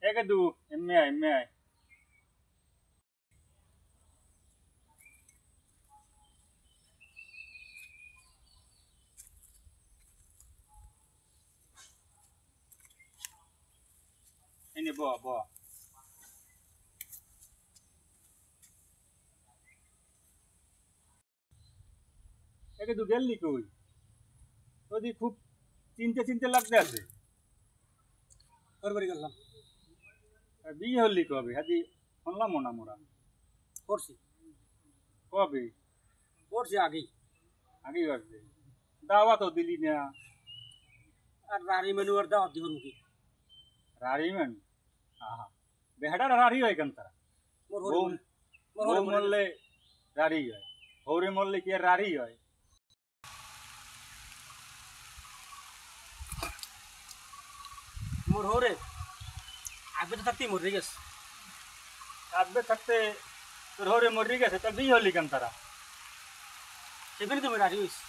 একে দু এমনি আয় এনে ব একে দু গেলি কই ওদি খুব চিনতে লাগতে আছে ওর বাড়ি গেলাম বিয়ে হলি কবে হাদি শুনলাম না মোরা করছি কবে করছি আগেই আগেই আসবে দাওয়া তো দিলি না আর রানী মেনু আর দাওয়াত দিব নাকি রাড়ি মান আহা বেহাডার রাড়ি হয় কেন তারা মোর বউ হরি মোর বউ হরি মরলে রাড়ি হয় হৌরে মরলে কি আর রাড়ি হয় মোর হরে আগে তো থাকতেই মরে গেছে আসবে থাকতে তোর হৌরে মরি গেছে তার বিয়ে হলি কেন তারা সেখানে তুমি রাজি হয়েছি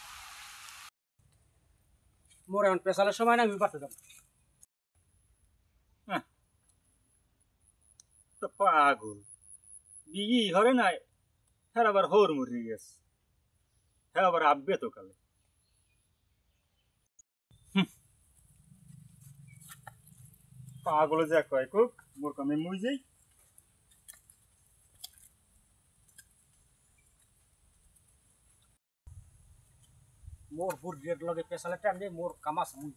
মোর এখন পেশালের সময় না আমি বাড়তে যাব তো পাগল বিয়ে হরে নাই হ্যাঁ আবার হৌর মরি গেছে হ্যাঁ আবার আব্বে তো কালে পাগল যা কয় কুক মোর কামে মুই যাই মোর বুড়ির লগে পেশালের টাইম দিয়ে মোর কামাস মুই